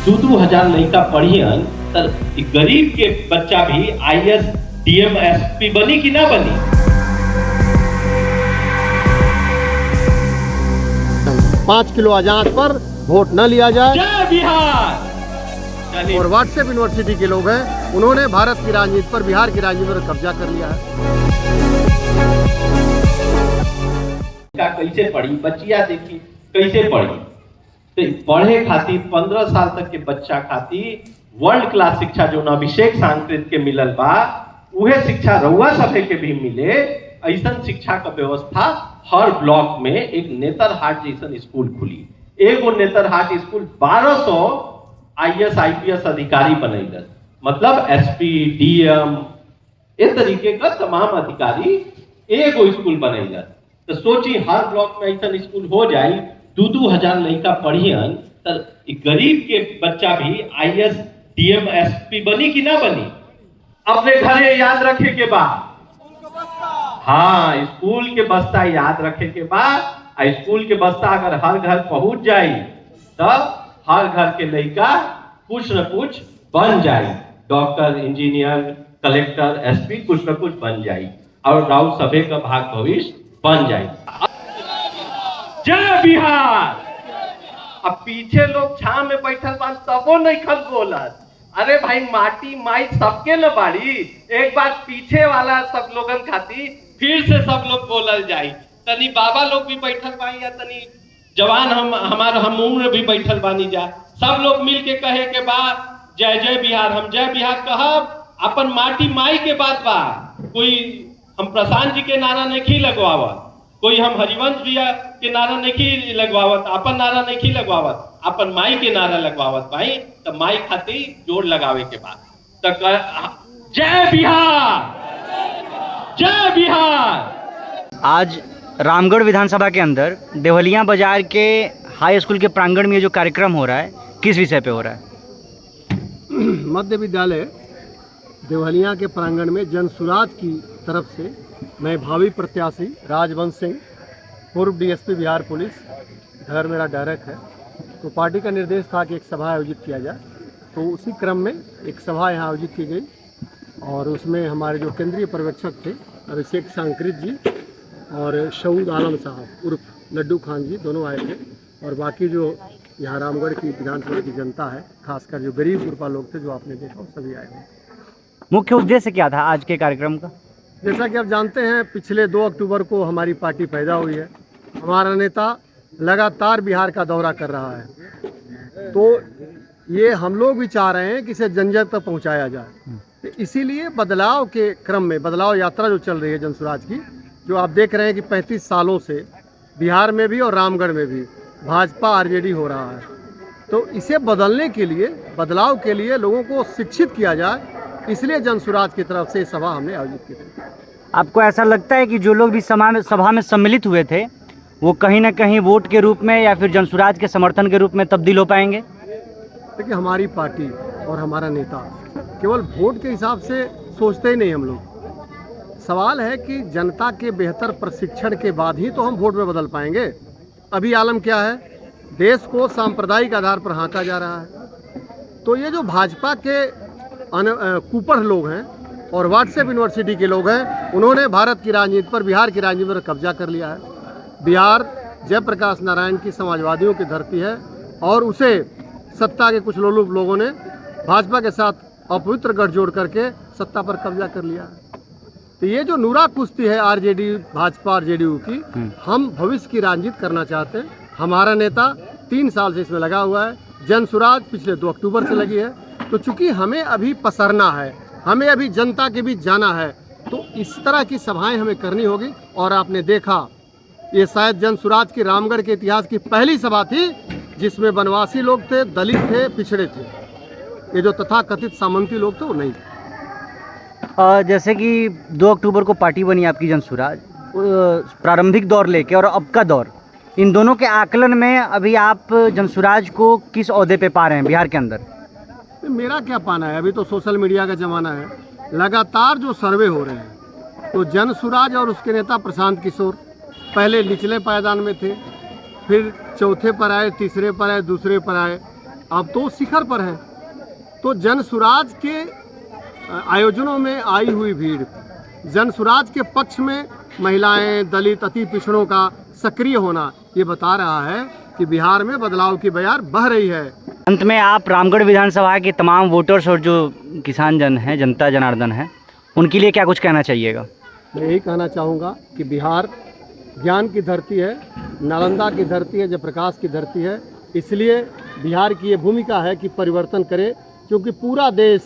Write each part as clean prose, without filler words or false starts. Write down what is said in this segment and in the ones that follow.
दू हजार लड़का पढ़ियन तर गरीब के बच्चा भी IAS DM SP बनी कि ना बनी। 5 किलो आजाद पर वोट न लिया जाए। जय बिहार। और व्हाट्सएप यूनिवर्सिटी के लोग हैं, उन्होंने भारत की राजनीति पर, बिहार की राजनीति पर कब्जा कर लिया है। कैसे पढ़ी बच्चिया, देखी कैसे पढ़ी। तो पढ़े खातिर 15 साल तक के बच्चा खातिर वर्ल्ड क्लास शिक्षा जो अभिषेक सांस्कृत के मिलल बा, उहे शिक्षा रउआ सभे के भी मिले। ऐसा शिक्षा का व्यवस्था हर ब्लॉक में एक नेतरहाट जैसन स्कूल खुली। एगो नेतरहाट स्कूल 1200 IAS IPS अधिकारी बनैलस, मतलब SP DM ए तरीके का तमाम अधिकारी एगो स्कूल बनैलस। तो सोची हर ब्लॉक में ऐसा स्कूल हो जाए, दू हजार लड़का पढ़ियन तर गरीब के बच्चा भी IAS DM SP बनी कि ना बनी। अपने घरे याद रखे के बाद, हाँ स्कूल के बस्ता याद रखे के बाद, स्कूल के बस्ता अगर हर घर पहुंच जाए तब हर घर के लड़का कुछ न कुछ बन जाए, डॉक्टर, इंजीनियर, कलेक्टर, SP कुछ न कुछ बन जाए और राउत सभे का भाग भविष्य बन जाए। जय बिहार। अब पीछे लोग छांव में बैठल बा तबो नहीं खल बोलत। अरे भाई माटी माई सबके न बाड़ी, एक बार पीछे वाला सब लोगन खाती फिर से सब लोग बोलल जाई। तनी बाबा लोग भी बैठल बानी या तनी जवान हम उम्र भी बैठल बानी जा, सब लोग मिल के कहे के बाद जय जय बिहार। हम जय बिहार कहब अपन माटी माई के बात बा। कोई हम प्रशांत जी के नारा नहीं लगवावत, कोई हम हरिवंश भैया के नारा नहीं लगवावत, अपन नारा नहीं लगवावत, अपन माई के नारा लगवावत भाई। तो माई खाती जोर लगावे के बाद तक जय बिहार, जय बिहार। आज रामगढ़ विधानसभा के अंदर देवलिया बाजार के हाई स्कूल के प्रांगण में जो कार्यक्रम हो रहा है, किस विषय पे हो रहा है? मध्य विद्यालय देवलिया के प्रांगण में जनसुराज की तरफ से मैं भावी प्रत्याशी राजवंश सिंह, पूर्व DSP बिहार पुलिस, घर मेरा डायरेक्ट है, तो पार्टी का निर्देश था कि एक सभा आयोजित किया जाए। तो उसी क्रम में एक सभा यहाँ आयोजित की गई और उसमें हमारे जो केंद्रीय पर्यवेक्षक थे अभिषेक सांकृत जी और शऊद आलम साहब उर्फ लड्डू खान जी दोनों आए थे। और बाकी जो यहाँ रामगढ़ की विधानसभा की जनता है, खासकर जो गरीब गुरबा लोग थे जो आपने देखा, वो सभी आए हैं। मुख्य उद्देश्य क्या था आज के कार्यक्रम का? जैसा कि आप जानते हैं, पिछले 2 अक्टूबर को हमारी पार्टी पैदा हुई है। हमारा नेता लगातार बिहार का दौरा कर रहा है, तो ये हम लोग भी चाह रहे हैं कि इसे जन जन तक पहुँचाया जाए। तो इसीलिए बदलाव के क्रम में, बदलाव यात्रा जो चल रही है जनसुराज की, जो आप देख रहे हैं कि 35 सालों से बिहार में भी और रामगढ़ में भी भाजपा RJD हो रहा है, तो इसे बदलने के लिए, बदलाव के लिए लोगों को शिक्षित किया जाए, इसलिए जनसुराज की तरफ से सभा हमने आयोजित की थी। आपको ऐसा लगता है कि जो लोग भी सभा में सम्मिलित हुए थे वो कहीं ना कहीं वोट के रूप में या फिर जनसुराज के समर्थन के रूप में तब्दील हो पाएंगे? देखिए, हमारी पार्टी और हमारा नेता केवल वोट के हिसाब से सोचते ही नहीं हम लोग। सवाल है कि जनता के बेहतर प्रशिक्षण के बाद ही तो हम वोट में बदल पाएंगे। अभी आलम क्या है, देश को सांप्रदायिक आधार पर हाँका जा रहा है। तो ये जो भाजपा के कुपढ़ लोग हैं और व्हाट्सएप यूनिवर्सिटी के लोग हैं, उन्होंने भारत की राजनीति पर, बिहार की राजनीति पर कब्जा कर लिया है। बिहार जयप्रकाश नारायण की समाजवादियों की धरती है और उसे सत्ता के कुछ लोगों ने भाजपा के साथ अपवित्र गठजोड़ करके सत्ता पर कब्जा कर लिया है। तो ये जो नूरा कुश्ती है RJD भाजपा और JDU की, हम भविष्य की राजनीति करना चाहते हैं। हमारा नेता 3 साल से इसमें लगा हुआ है। जनसुराज पिछले 2 अक्टूबर से लगी है। तो चूंकि हमें अभी पसरना है, हमें अभी जनता के बीच जाना है, तो इस तरह की सभाएं हमें करनी होगी। और आपने देखा, ये शायद जनसुराज की रामगढ़ के इतिहास की पहली सभा थी जिसमें वनवासी लोग थे, दलित थे, पिछड़े थे। ये जो तथाकथित सामंती लोग थे वो नहीं थे। जैसे कि 2 अक्टूबर को पार्टी बनी आपकी जनसुराज, प्रारंभिक दौर लेके और अब का दौर, इन दोनों के आकलन में अभी आप जनसुराज को किस ओहदे पे पा रहे हैं बिहार के अंदर? मेरा क्या पाना है, अभी तो सोशल मीडिया का ज़माना है, लगातार जो सर्वे हो रहे हैं, तो जनसुराज और उसके नेता प्रशांत किशोर पहले निचले पायदान में थे, फिर चौथे पर आए, तीसरे पर आए, दूसरे पर आए, अब तो शिखर पर हैं। तो जन सुराज के आयोजनों में आई हुई भीड़, जन सुराज के पक्ष में महिलाएं, दलित, अति पिछड़ों का सक्रिय होना, ये बता रहा है कि बिहार में बदलाव की बयार बह रही है। अंत में आप रामगढ़ विधानसभा के तमाम वोटर्स और जो किसान जन हैं, जनता जनार्दन है, उनके लिए क्या कुछ कहना चाहिएगा? मैं यही कहना चाहूँगा कि बिहार ज्ञान की धरती है, नालंदा की धरती है, जयप्रकाश की धरती है। इसलिए बिहार की ये भूमिका है कि परिवर्तन करे, क्योंकि पूरा देश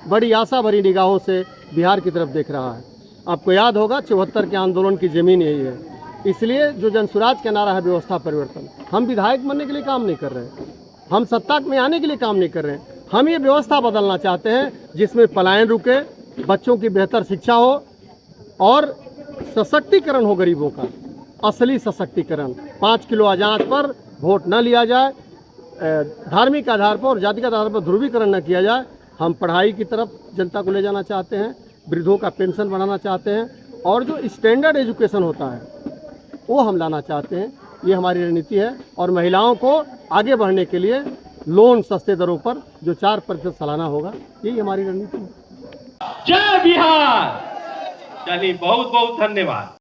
बड़ी आशा भरी निगाहों से बिहार की तरफ देख रहा है। आपको याद होगा 74 के आंदोलन की ज़मीन यही है। इसलिए जो जनसुराज का नारा है व्यवस्था परिवर्तन, हम विधायक बनने के लिए काम नहीं कर रहे हैं, हम सत्ता में आने के लिए काम नहीं कर रहे हैं। हम ये व्यवस्था बदलना चाहते हैं जिसमें पलायन रुके, बच्चों की बेहतर शिक्षा हो और सशक्तिकरण हो गरीबों का, असली सशक्तिकरण। 5 किलो अनाज पर वोट न लिया जाए, धार्मिक आधार पर और जातिगत आधार पर ध्रुवीकरण न किया जाए। हम पढ़ाई की तरफ जनता को ले जाना चाहते हैं, वृद्धों का पेंशन बढ़ाना चाहते हैं और जो स्टैंडर्ड एजुकेशन होता है वो हम लाना चाहते हैं। ये हमारी रणनीति है और महिलाओं को आगे बढ़ने के लिए लोन सस्ते दरों पर जो 4% सालाना होगा, यही हमारी रणनीति है। जय बिहार। चलिए, बहुत बहुत धन्यवाद।